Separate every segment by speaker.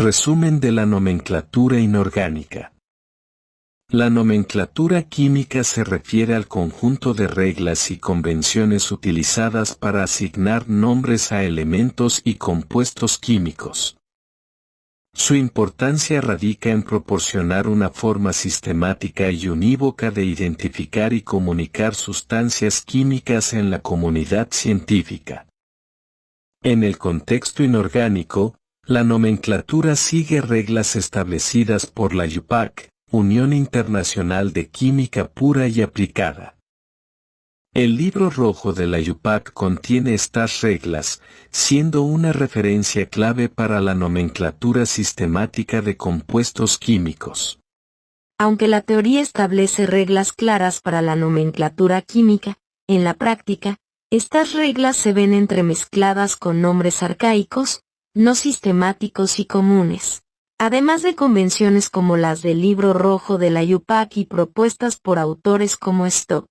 Speaker 1: Resumen de la nomenclatura inorgánica. La nomenclatura química se refiere al conjunto de reglas y convenciones utilizadas para asignar nombres a elementos y compuestos químicos. Su importancia radica en proporcionar una forma sistemática y unívoca de identificar y comunicar sustancias químicas en la comunidad científica. En el contexto inorgánico, la nomenclatura sigue reglas establecidas por la UPAC, Unión Internacional de Química Pura y Aplicada. El libro rojo de la UPAC contiene estas reglas, siendo una referencia clave para la nomenclatura sistemática de compuestos químicos.
Speaker 2: Aunque la teoría establece reglas claras para la nomenclatura química, en la práctica, estas reglas se ven entremezcladas con nombres arcaicos, no sistemáticos y comunes, además de convenciones como las del libro rojo de la UPAC y propuestas por autores como Stock.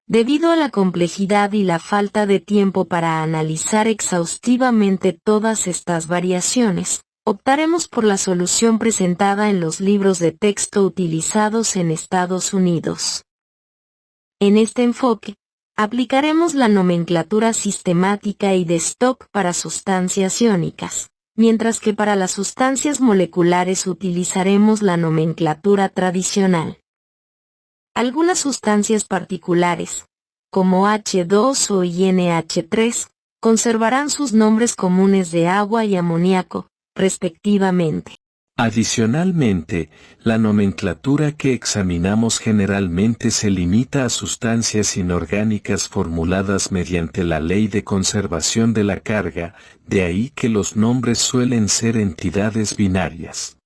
Speaker 2: Debido a la complejidad y la falta de tiempo para analizar exhaustivamente todas estas variaciones, optaremos por la solución presentada en los libros de texto utilizados en Estados Unidos. En este enfoque, aplicaremos la nomenclatura sistemática y de Stock para sustancias iónicas, mientras que para las sustancias moleculares utilizaremos la nomenclatura tradicional. Algunas sustancias particulares, como H2 o INH3, conservarán sus nombres comunes de agua y amoníaco, respectivamente.
Speaker 1: Adicionalmente, la nomenclatura que examinamos generalmente se limita a sustancias inorgánicas formuladas mediante la Ley de Conservación de la Carga, de ahí que los nombres suelen ser entidades binarias.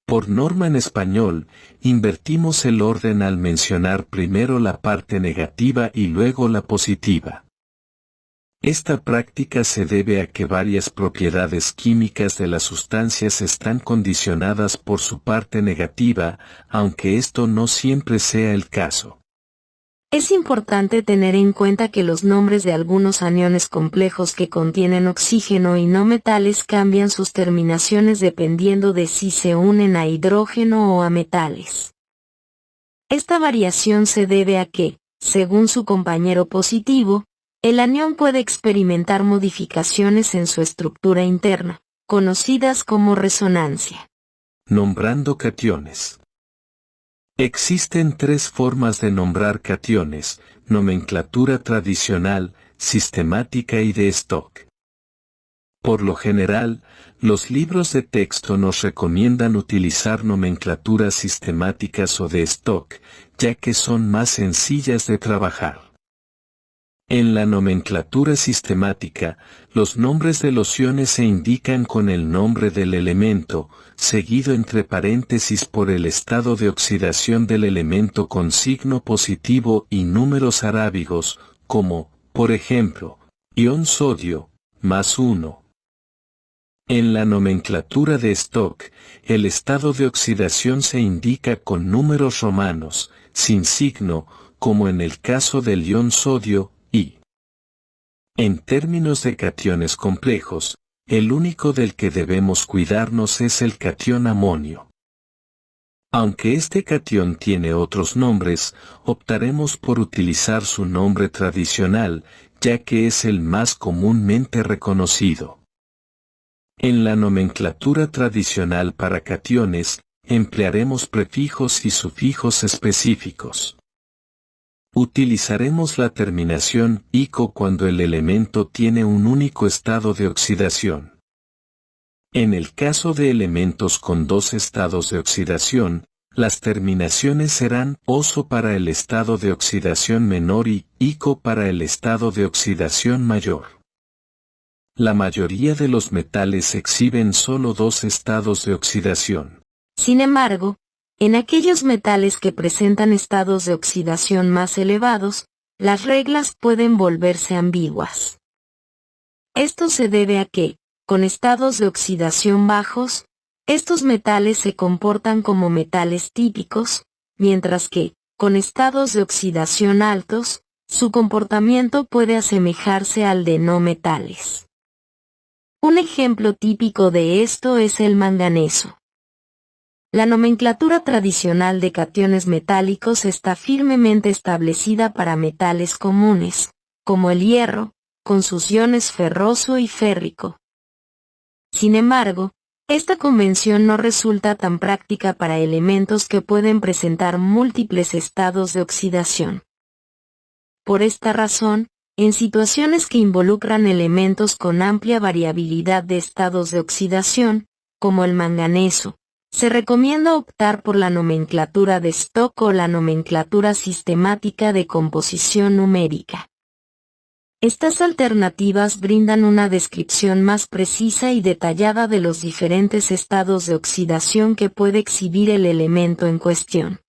Speaker 1: Por norma en español, invertimos el orden al mencionar primero la parte negativa y luego la positiva. Esta práctica se debe a que varias propiedades químicas de las sustancias están condicionadas por su parte negativa, aunque esto no siempre sea el caso.
Speaker 2: Es importante tener en cuenta que los nombres de algunos aniones complejos que contienen oxígeno y no metales cambian sus terminaciones dependiendo de si se unen a hidrógeno o a metales. Esta variación se debe a que, según su compañero positivo, el anión puede experimentar modificaciones en su estructura interna, conocidas como resonancia.
Speaker 1: Nombrando cationes. Existen tres formas de nombrar cationes: nomenclatura tradicional, sistemática y de Stock. Por lo general, los libros de texto nos recomiendan utilizar nomenclaturas sistemáticas o de Stock, ya que son más sencillas de trabajar. En la nomenclatura sistemática, los nombres de los iones se indican con el nombre del elemento, seguido entre paréntesis por el estado de oxidación del elemento con signo positivo y números arábigos, como, por ejemplo, ion sodio, +1. En la nomenclatura de Stock, el estado de oxidación se indica con números romanos, sin signo, como en el caso del ion sodio, y. En términos de cationes complejos, el único del que debemos cuidarnos es el catión amonio. Aunque este catión tiene otros nombres, optaremos por utilizar su nombre tradicional, ya que es el más comúnmente reconocido. En la nomenclatura tradicional para cationes, emplearemos prefijos y sufijos específicos. Utilizaremos la terminación -ico cuando el elemento tiene un único estado de oxidación. En el caso de elementos con dos estados de oxidación, las terminaciones serán -oso para el estado de oxidación menor y -ico para el estado de oxidación mayor. La mayoría de los metales exhiben solo dos estados de oxidación.
Speaker 2: Sin embargo, en aquellos metales que presentan estados de oxidación más elevados, las reglas pueden volverse ambiguas. Esto se debe a que, con estados de oxidación bajos, estos metales se comportan como metales típicos, mientras que, con estados de oxidación altos, su comportamiento puede asemejarse al de no metales. Un ejemplo típico de esto es el manganeso. La nomenclatura tradicional de cationes metálicos está firmemente establecida para metales comunes, como el hierro, con sus iones ferroso y férrico. Sin embargo, esta convención no resulta tan práctica para elementos que pueden presentar múltiples estados de oxidación. Por esta razón, en situaciones que involucran elementos con amplia variabilidad de estados de oxidación, como el manganeso, se recomienda optar por la nomenclatura de stock o la nomenclatura sistemática de composición numérica. Estas alternativas brindan una descripción más precisa y detallada de los diferentes estados de oxidación que puede exhibir el elemento en cuestión.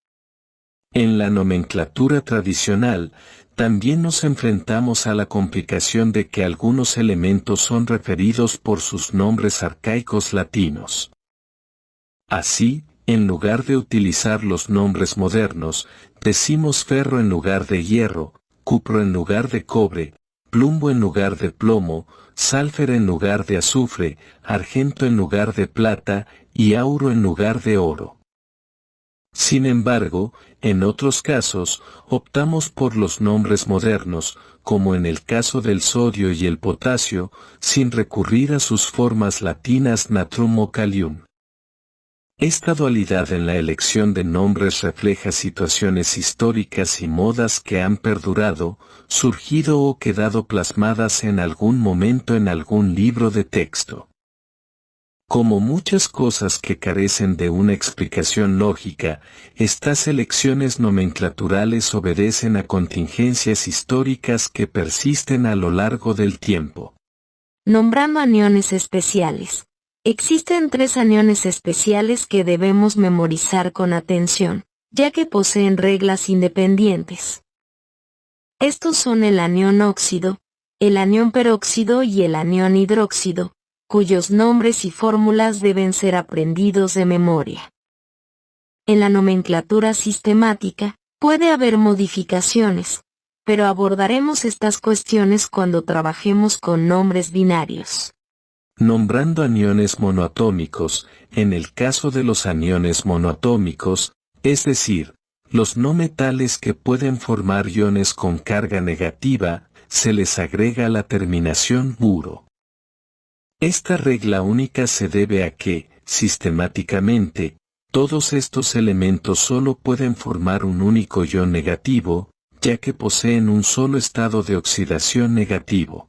Speaker 1: En la nomenclatura tradicional, también nos enfrentamos a la complicación de que algunos elementos son referidos por sus nombres arcaicos latinos. Así, en lugar de utilizar los nombres modernos, decimos ferro en lugar de hierro, cupro en lugar de cobre, plumbo en lugar de plomo, salfer en lugar de azufre, argento en lugar de plata, y auro en lugar de oro. Sin embargo, en otros casos, optamos por los nombres modernos, como en el caso del sodio y el potasio, sin recurrir a sus formas latinas natrum o kalium. Esta dualidad en la elección de nombres refleja situaciones históricas y modas que han perdurado, surgido o quedado plasmadas en algún momento en algún libro de texto. Como muchas cosas que carecen de una explicación lógica, estas elecciones nomenclaturales obedecen a contingencias históricas que persisten a lo largo del tiempo.
Speaker 2: Nombrando aniones especiales. Existen 3 aniones especiales que debemos memorizar con atención, ya que poseen reglas independientes. Estos son el anión óxido, el anión peróxido y el anión hidróxido, cuyos nombres y fórmulas deben ser aprendidos de memoria. En la nomenclatura sistemática, puede haber modificaciones, pero abordaremos estas cuestiones cuando trabajemos con nombres binarios.
Speaker 1: Nombrando aniones monoatómicos, en el caso de los aniones monoatómicos, es decir, los no metales que pueden formar iones con carga negativa, se les agrega la terminación uro. Esta regla única se debe a que, sistemáticamente, todos estos elementos solo pueden formar un único ion negativo, ya que poseen un solo estado de oxidación negativo.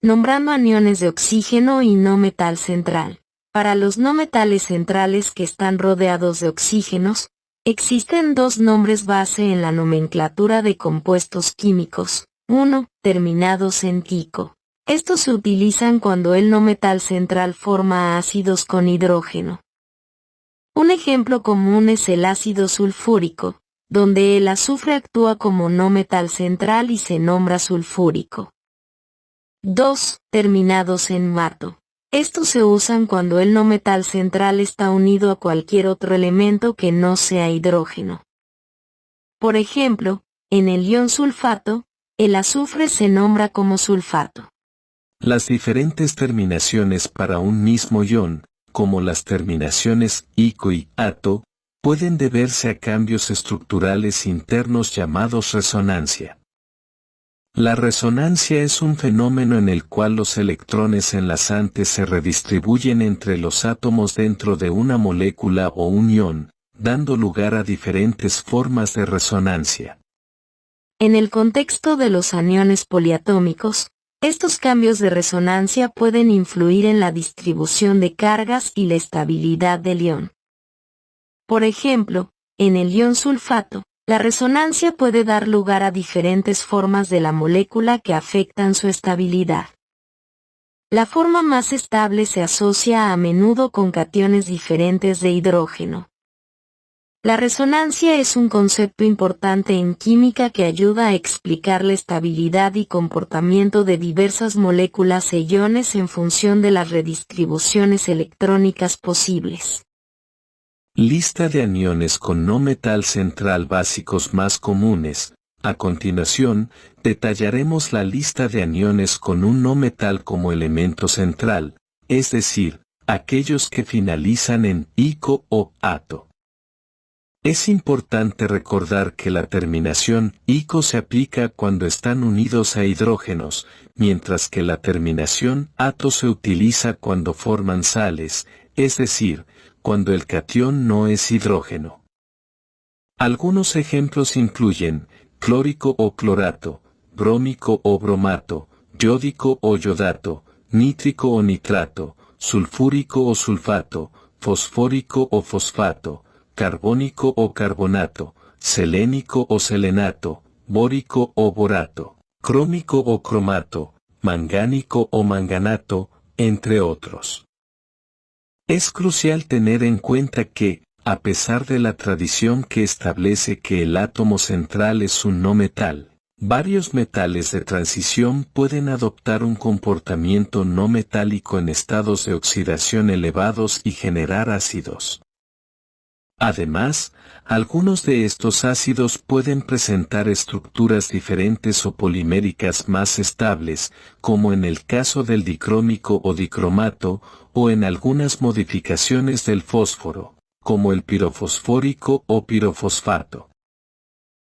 Speaker 2: Nombrando aniones de oxígeno y no metal central. Para los no metales centrales que están rodeados de oxígenos, existen 2 nombres base en la nomenclatura de compuestos químicos. 1. Terminados en quico. Estos se utilizan cuando el no metal central forma ácidos con hidrógeno. Un ejemplo común es el ácido sulfúrico, donde el azufre actúa como no metal central y se nombra sulfúrico. 2. Terminados en mato. Estos se usan cuando el no metal central está unido a cualquier otro elemento que no sea hidrógeno. Por ejemplo, en el ion sulfato, el azufre se nombra como sulfato.
Speaker 1: Las diferentes terminaciones para un mismo ion, como las terminaciones ico y ato, pueden deberse a cambios estructurales internos llamados resonancia. La resonancia es un fenómeno en el cual los electrones enlazantes se redistribuyen entre los átomos dentro de una molécula o un ion, dando lugar a diferentes formas de resonancia.
Speaker 2: En el contexto de los aniones poliatómicos, estos cambios de resonancia pueden influir en la distribución de cargas y la estabilidad del ion. Por ejemplo, en el ion sulfato, la resonancia puede dar lugar a diferentes formas de la molécula que afectan su estabilidad. La forma más estable se asocia a menudo con cationes diferentes de hidrógeno. La resonancia es un concepto importante en química que ayuda a explicar la estabilidad y comportamiento de diversas moléculas e iones en función de las redistribuciones electrónicas posibles.
Speaker 1: Lista de aniones con no metal central básicos más comunes. A continuación, detallaremos la lista de aniones con un no metal como elemento central, es decir, aquellos que finalizan en ico o ato. Es importante recordar que la terminación ico se aplica cuando están unidos a hidrógenos, mientras que la terminación ato se utiliza cuando forman sales, es decir, cuando el catión no es hidrógeno. Algunos ejemplos incluyen clórico o clorato, brómico o bromato, yódico o yodato, nítrico o nitrato, sulfúrico o sulfato, fosfórico o fosfato, carbónico o carbonato, selénico o selenato, bórico o borato, crómico o cromato, mangánico o manganato, entre otros. Es crucial tener en cuenta que, a pesar de la tradición que establece que el átomo central es un no metal, varios metales de transición pueden adoptar un comportamiento no metálico en estados de oxidación elevados y generar ácidos. Además, algunos de estos ácidos pueden presentar estructuras diferentes o poliméricas más estables, como en el caso del dicrómico o dicromato, o en algunas modificaciones del fósforo, como el pirofosfórico o pirofosfato.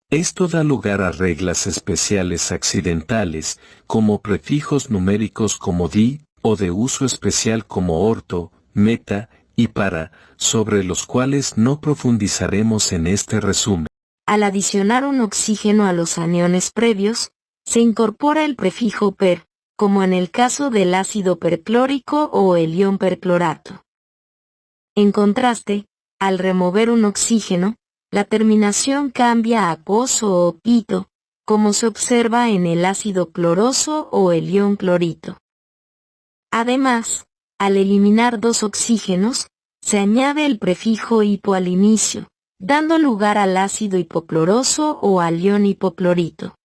Speaker 1: Esto da lugar a reglas especiales accidentales, como prefijos numéricos como di, o de uso especial como orto, meta, y para, sobre los cuales no profundizaremos en este resumen.
Speaker 2: Al adicionar un oxígeno a los aniones previos, se incorpora el prefijo per, como en el caso del ácido perclórico o el ion perclorato. En contraste, al remover un oxígeno, la terminación cambia a -oso o -ito, como se observa en el ácido cloroso o el ion clorito. Además, al eliminar dos oxígenos, se añade el prefijo hipo al inicio, dando lugar al ácido hipocloroso o al ion hipoclorito.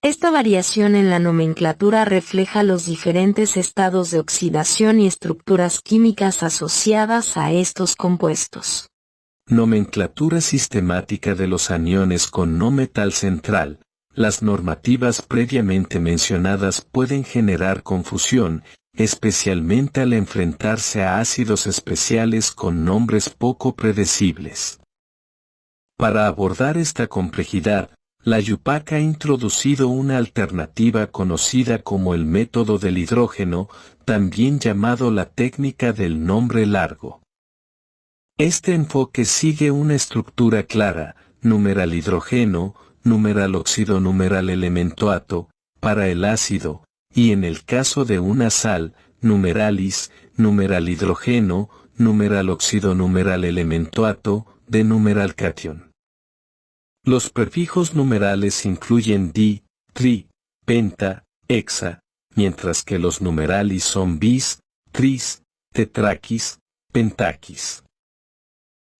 Speaker 2: Esta variación en la nomenclatura refleja los diferentes estados de oxidación y estructuras químicas asociadas a estos compuestos.
Speaker 1: Nomenclatura sistemática de los aniones con no metal central. Las normativas previamente mencionadas pueden generar confusión, especialmente al enfrentarse a ácidos especiales con nombres poco predecibles. Para abordar esta complejidad, la YUPAC ha introducido una alternativa conocida como el método del hidrógeno, también llamado la técnica del nombre largo. Este enfoque sigue una estructura clara, numeral hidrógeno, numeral óxido, numeral elemento ato, para el ácido, y en el caso de una sal, numeralis, numeral hidrógeno, numeral óxido, numeral elemento ato, de numeral catión. Los prefijos numerales incluyen di, tri, penta, hexa, mientras que los numeralis son bis, tris, tetraquis, pentaquis.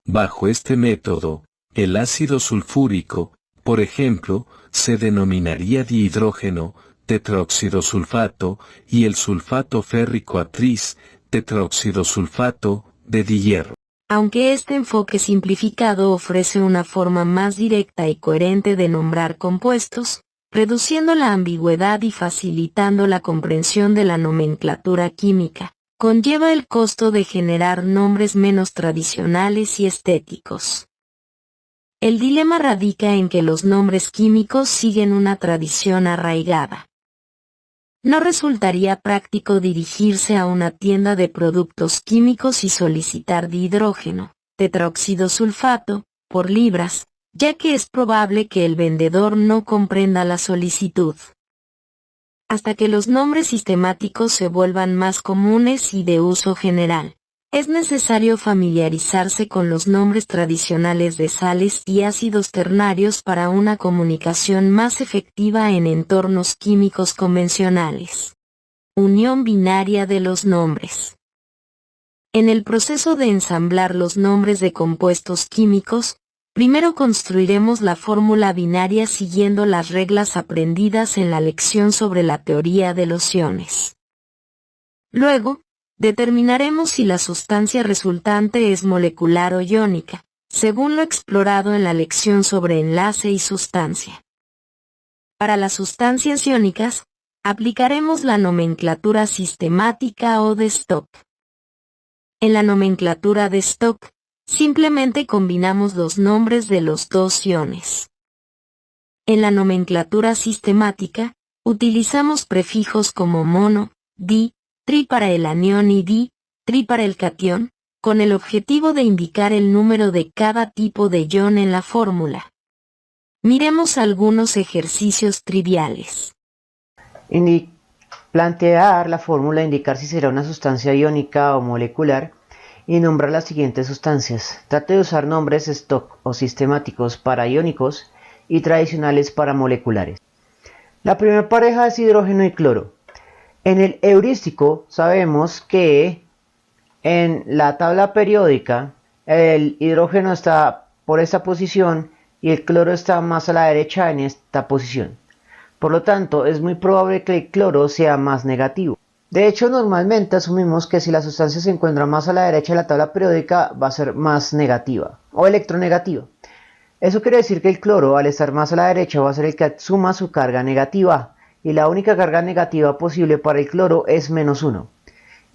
Speaker 1: Bajo este método, el ácido sulfúrico, por ejemplo, se denominaría dihidrógeno, tetraóxido sulfato, y el sulfato férrico a tris, tetraóxido sulfato, de dihierro.
Speaker 2: Aunque este enfoque simplificado ofrece una forma más directa y coherente de nombrar compuestos, reduciendo la ambigüedad y facilitando la comprensión de la nomenclatura química, conlleva el costo de generar nombres menos tradicionales y estéticos. El dilema radica en que los nombres químicos siguen una tradición arraigada. No resultaría práctico dirigirse a una tienda de productos químicos y solicitar dihidrógeno, tetraóxido sulfato, por libras, ya que es probable que el vendedor no comprenda la solicitud. Hasta que los nombres sistemáticos se vuelvan más comunes y de uso general, es necesario familiarizarse con los nombres tradicionales de sales y ácidos ternarios para una comunicación más efectiva en entornos químicos convencionales. Unión binaria de los nombres. En el proceso de ensamblar los nombres de compuestos químicos, primero construiremos la fórmula binaria siguiendo las reglas aprendidas en la lección sobre la teoría de los iones. Luego, determinaremos si la sustancia resultante es molecular o iónica, según lo explorado en la lección sobre enlace y sustancia. Para las sustancias iónicas, aplicaremos la nomenclatura sistemática o de Stock. En la nomenclatura de Stock, simplemente combinamos los nombres de los dos iones. En la nomenclatura sistemática, utilizamos prefijos como mono, di, tri para el anión y di, tri para el catión, con el objetivo de indicar el número de cada tipo de ion en la fórmula. Miremos algunos ejercicios triviales.
Speaker 3: Plantear la fórmula, indicar si será una sustancia iónica o molecular y nombrar las siguientes sustancias. Trate de usar nombres stock o sistemáticos para iónicos y tradicionales para moleculares. La primera pareja es hidrógeno y cloro. En el heurístico sabemos que en la tabla periódica el hidrógeno está por esta posición y el cloro está más a la derecha en esta posición. Por lo tanto, es muy probable que el cloro sea más negativo. De hecho, normalmente asumimos que si la sustancia se encuentra más a la derecha de la tabla periódica va a ser más negativa o electronegativa. Eso quiere decir que el cloro, al estar más a la derecha, va a ser el que suma su carga negativa, y la única carga negativa posible para el cloro es -1.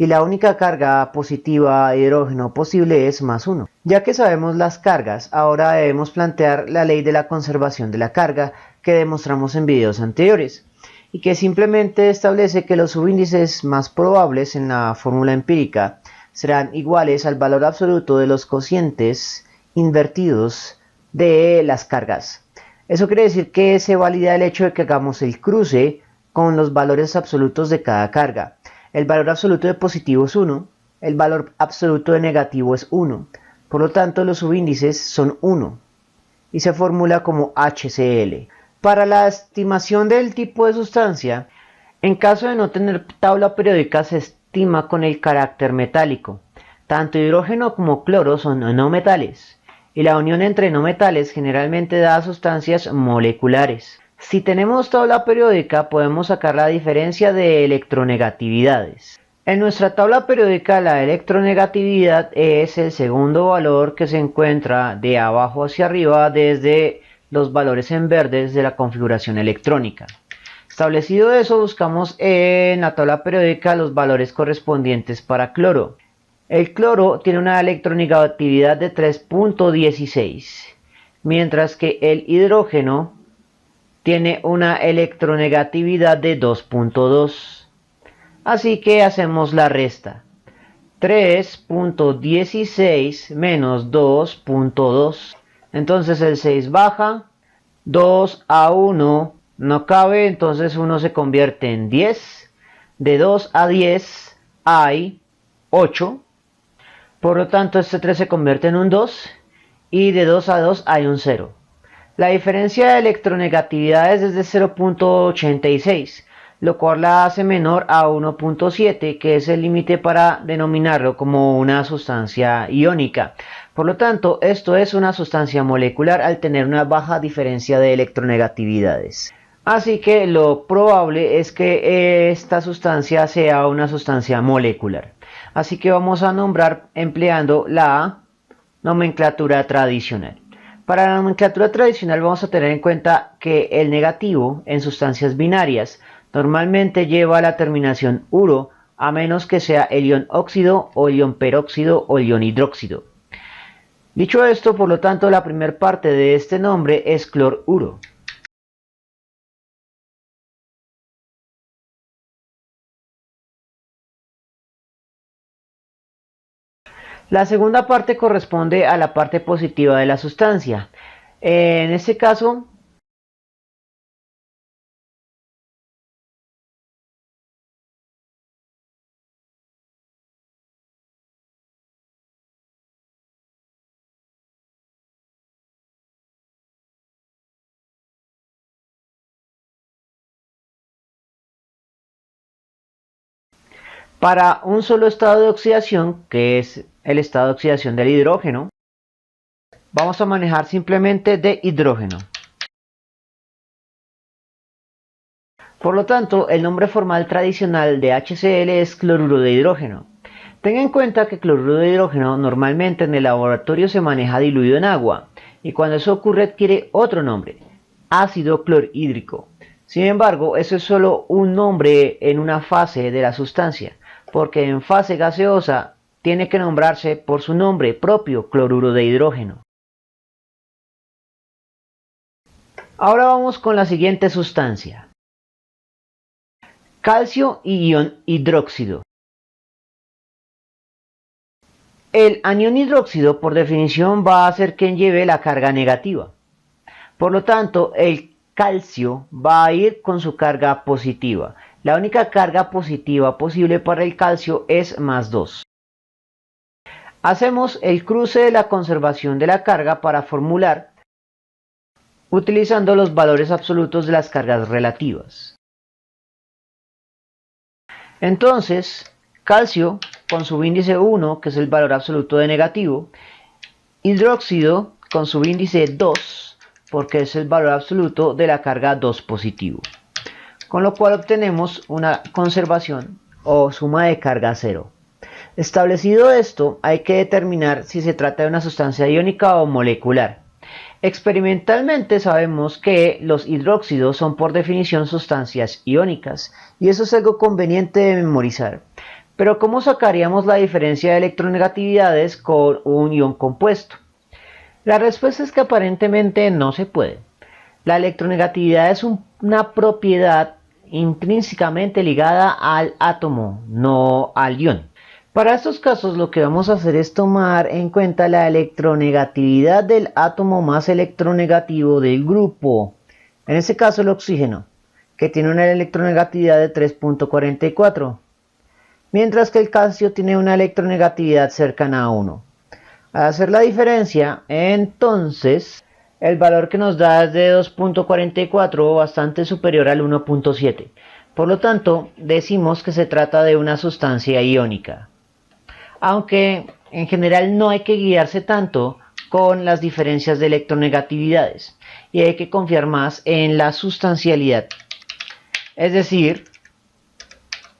Speaker 3: Y la única carga positiva de hidrógeno posible es +1. Ya que sabemos las cargas, ahora debemos plantear la ley de la conservación de la carga que demostramos en videos anteriores, y que simplemente establece que los subíndices más probables en la fórmula empírica serán iguales al valor absoluto de los cocientes invertidos de las cargas. Eso quiere decir que se valida el hecho de que hagamos el cruce con los valores absolutos de cada carga. El valor absoluto de positivo es 1, el valor absoluto de negativo es 1, por lo tanto los subíndices son 1 y se formula como HCl. Para la estimación del tipo de sustancia, en caso de no tener tabla periódica se estima con el carácter metálico. Tanto hidrógeno como cloro son no metales y la unión entre no metales generalmente da sustancias moleculares. Si tenemos tabla periódica podemos sacar la diferencia de electronegatividades. En nuestra tabla periódica la electronegatividad es el segundo valor que se encuentra de abajo hacia arriba desde los valores en verdes de la configuración electrónica. Establecido eso, buscamos en la tabla periódica los valores correspondientes para cloro. El cloro tiene una electronegatividad de 3.16, mientras que el hidrógeno tiene una electronegatividad de 2.2. Así que hacemos la resta. 3.16 menos 2.2. Entonces el 6 baja. 2 a 1 no cabe, entonces 1 se convierte en 10. De 2 a 10 hay 8. Por lo tanto este 3 se convierte en un 2. Y de 2 a 2 hay un 0. La diferencia de electronegatividades es de 0.86, lo cual la hace menor a 1.7, que es el límite para denominarlo como una sustancia iónica. Por lo tanto, esto es una sustancia molecular al tener una baja diferencia de electronegatividades. Así que lo probable es que esta sustancia sea una sustancia molecular. Así que vamos a nombrar empleando la nomenclatura tradicional. Para la nomenclatura tradicional vamos a tener en cuenta que el negativo en sustancias binarias normalmente lleva la terminación uro, a menos que sea el ion óxido o el ion peróxido o el ion hidróxido. Dicho esto, por lo tanto, la primera parte de este nombre es cloruro. La segunda parte corresponde a la parte positiva de la sustancia. En este caso, para un solo estado de oxidación, que es el estado de oxidación del hidrógeno, vamos a manejar simplemente de hidrógeno. Por lo tanto, el nombre formal tradicional de HCl es cloruro de hidrógeno. Tenga en cuenta que cloruro de hidrógeno normalmente en el laboratorio se maneja diluido en agua, y cuando eso ocurre adquiere otro nombre, ácido clorhídrico. Sin embargo, eso es solo un nombre en una fase de la sustancia, porque en fase gaseosa tiene que nombrarse por su nombre propio, cloruro de hidrógeno. Ahora vamos con la siguiente sustancia. Calcio y ion hidróxido. El anión hidróxido por definición va a ser quien lleve la carga negativa. Por lo tanto, el calcio va a ir con su carga positiva. La única carga positiva posible para el calcio es +2. Hacemos el cruce de la conservación de la carga para formular utilizando los valores absolutos de las cargas relativas. Entonces, calcio con su índice 1, que es el valor absoluto de negativo, hidróxido con su índice 2, porque es el valor absoluto de la carga 2 positivo. Con lo cual obtenemos una conservación o suma de carga 0. Establecido esto, hay que determinar si se trata de una sustancia iónica o molecular. Experimentalmente sabemos que los hidróxidos son por definición sustancias iónicas, y eso es algo conveniente de memorizar. Pero ¿cómo sacaríamos la diferencia de electronegatividades con un ion compuesto? La respuesta es que aparentemente no se puede. La electronegatividad es una propiedad intrínsecamente ligada al átomo, no al ion. Para estos casos lo que vamos a hacer es tomar en cuenta la electronegatividad del átomo más electronegativo del grupo. En este caso el oxígeno, que tiene una electronegatividad de 3.44. Mientras que el calcio tiene una electronegatividad cercana a 1. Al hacer la diferencia, entonces, el valor que nos da es de 2.44, bastante superior al 1.7. Por lo tanto, decimos que se trata de una sustancia iónica. Aunque en general no hay que guiarse tanto con las diferencias de electronegatividades, y hay que confiar más en la sustancialidad. Es decir,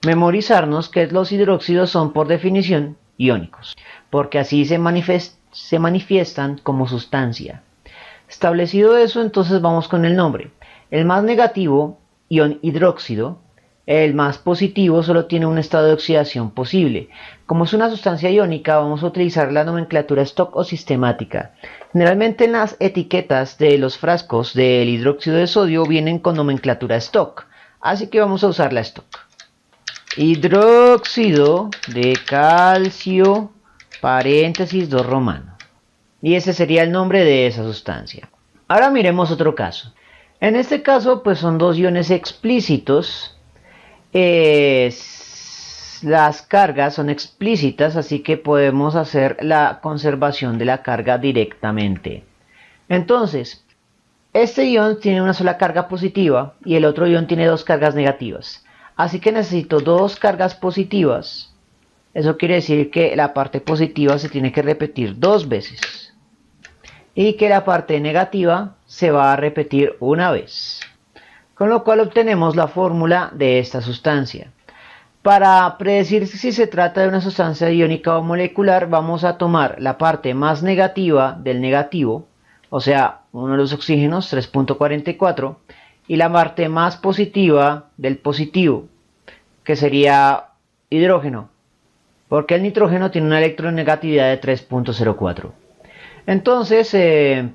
Speaker 3: memorizarnos que los hidróxidos son por definición iónicos, porque así se manifiestan como sustancia. Establecido eso, entonces vamos con el nombre. El más negativo, ion hidróxido. El más positivo solo tiene un estado de oxidación posible. Como es una sustancia iónica, vamos a utilizar la nomenclatura Stock o sistemática. Generalmente en las etiquetas de los frascos del hidróxido de sodio vienen con nomenclatura Stock, así que vamos a usar la Stock. Hidróxido de calcio, paréntesis 2 romano. Y ese sería el nombre de esa sustancia. Ahora miremos otro caso. En este caso, pues son dos iones explícitos. Las cargas son explícitas, así que podemos hacer la conservación de la carga directamente. Entonces, este ion tiene una sola carga positiva y el otro ion tiene dos cargas negativas. Así que necesito dos cargas positivas. Eso quiere decir que la parte positiva se tiene que repetir dos veces. Y que la parte negativa se va a repetir una vez. Con lo cual obtenemos la fórmula de esta sustancia. Para predecir si se trata de una sustancia iónica o molecular, vamos a tomar la parte más negativa del negativo, o sea, uno de los oxígenos, 3.44, y la parte más positiva del positivo, que sería hidrógeno, porque el nitrógeno tiene una electronegatividad de 3.04. Entonces,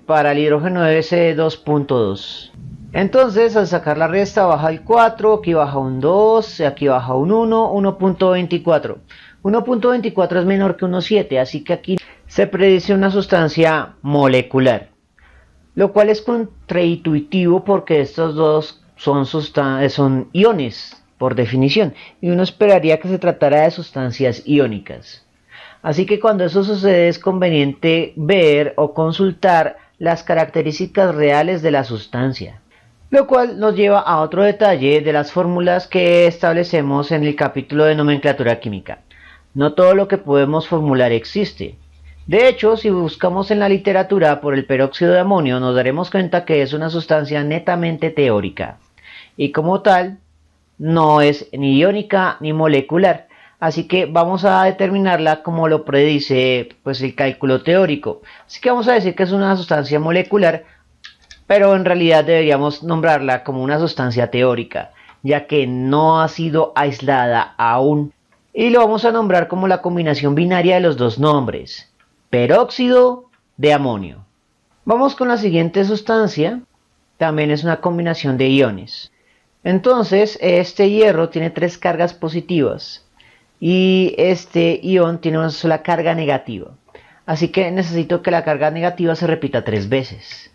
Speaker 3: para el hidrógeno debe ser 2.2. Entonces, al sacar la resta baja el 4, aquí baja un 2, aquí baja un 1, 1.24. 1.24 es menor que 1.7, así que aquí se predice una sustancia molecular. Lo cual es contraintuitivo porque estos dos son iones, por definición, y uno esperaría que se tratara de sustancias iónicas. Así que cuando eso sucede es conveniente ver o consultar las características reales de la sustancia. Lo cual nos lleva a otro detalle de las fórmulas que establecemos en el capítulo de nomenclatura química. No todo lo que podemos formular existe. De hecho, si buscamos en la literatura por el peróxido de amonio, nos daremos cuenta que es una sustancia netamente teórica. Y como tal, no es ni iónica ni molecular. Así que vamos a determinarla como lo predice pues, el cálculo teórico. Así que vamos a decir que es una sustancia molecular pero en realidad deberíamos nombrarla como una sustancia teórica, ya que no ha sido aislada aún. Y lo vamos a nombrar como la combinación binaria de los dos nombres, peróxido de amonio. Vamos con la siguiente sustancia, también es una combinación de iones. Entonces, este hierro tiene 3 cargas positivas y este ion tiene una sola carga negativa. Así que necesito que la carga negativa se repita 3 veces.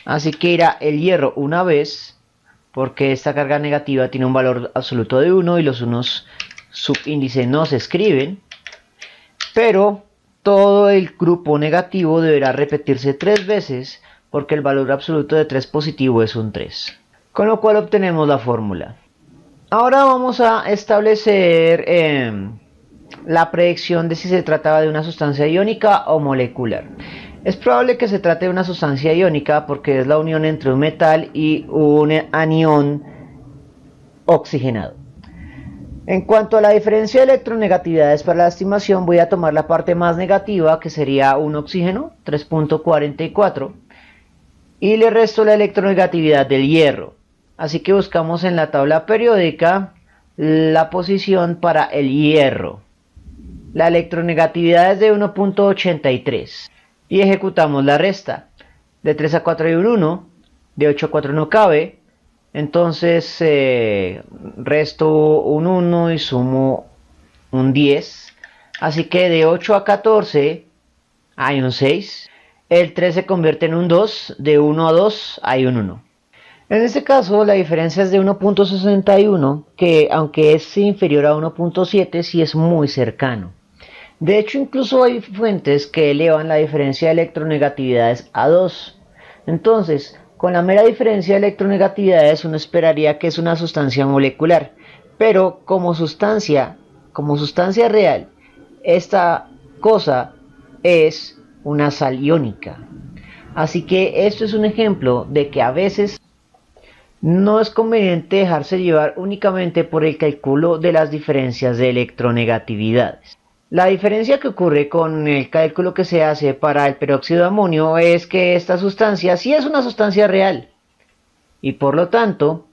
Speaker 3: Así que irá el hierro una vez, porque esta carga negativa tiene un valor absoluto de 1 y los unos subíndices no se escriben. Pero todo el grupo negativo deberá repetirse 3 veces, porque el valor absoluto de 3 positivo es un 3. Con lo cual obtenemos la fórmula. Ahora vamos a establecer la predicción de si se trataba de una sustancia iónica o molecular. Es probable que se trate de una sustancia iónica porque es la unión entre un metal y un anión oxigenado. En cuanto a la diferencia de electronegatividades para la estimación, voy a tomar la parte más negativa, que sería un oxígeno, 3.44, y le resto la electronegatividad del hierro. Así que buscamos en la tabla periódica la posición para el hierro. La electronegatividad es de 1.83 y ejecutamos la resta. De 3 a 4 hay un 1, de 8 a 4 no cabe, entonces resto un 1 y sumo un 10. Así que de 8 a 14 hay un 6. El 3 se convierte en un 2, de 1 a 2 hay un 1. En este caso la diferencia es de 1.61, que aunque es inferior a 1.7, sí es muy cercano. De hecho, incluso hay fuentes que elevan la diferencia de electronegatividades a 2. Entonces, con la mera diferencia de electronegatividades uno esperaría que es una sustancia molecular, pero como sustancia real, esta cosa es una sal iónica. Así que esto es un ejemplo de que a veces no es conveniente dejarse llevar únicamente por el cálculo de las diferencias de electronegatividades. La diferencia que ocurre con el cálculo que se hace para el peróxido de amonio es que esta sustancia sí es una sustancia real y por lo tanto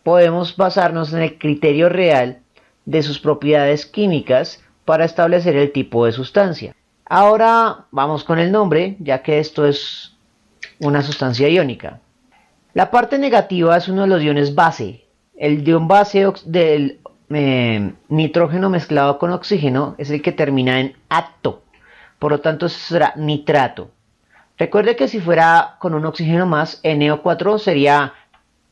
Speaker 3: podemos basarnos en el criterio real de sus propiedades químicas para establecer el tipo de sustancia. Ahora vamos con el nombre, ya que esto es una sustancia iónica. La parte negativa es uno de los iones base. El ion base del nitrógeno mezclado con oxígeno es el que termina en -ato. Por lo tanto, eso será nitrato. Recuerde que si fuera con un oxígeno más, NO4 sería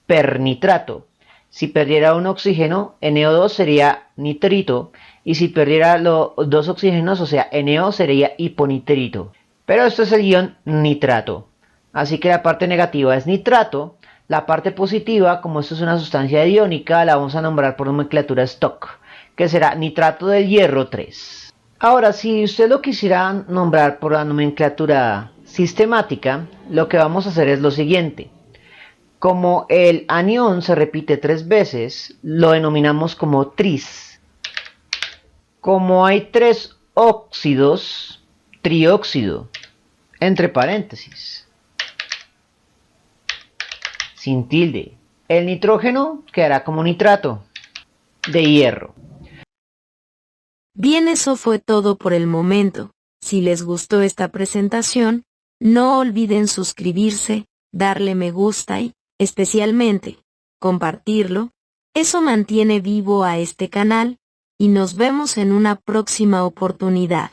Speaker 3: pernitrato. Si perdiera un oxígeno, NO2 sería nitrito. Y si perdiera los dos oxígenos, o sea, NO sería hiponitrito. Pero esto es el ion nitrato. Así que la parte negativa es nitrato. La parte positiva, como esto es una sustancia iónica, la vamos a nombrar por nomenclatura Stock, que será nitrato del hierro 3. Ahora, si usted lo quisiera nombrar por la nomenclatura sistemática, lo que vamos a hacer es lo siguiente. Como el anión se repite 3 veces, lo denominamos como tris. Como hay 3 óxidos, trióxido, entre paréntesis, sin tilde. El nitrógeno quedará como nitrato de hierro.
Speaker 2: Bien, eso fue todo por el momento. Si les gustó esta presentación, no olviden suscribirse, darle me gusta y, especialmente, compartirlo. Eso mantiene vivo a este canal, y nos vemos en una próxima oportunidad.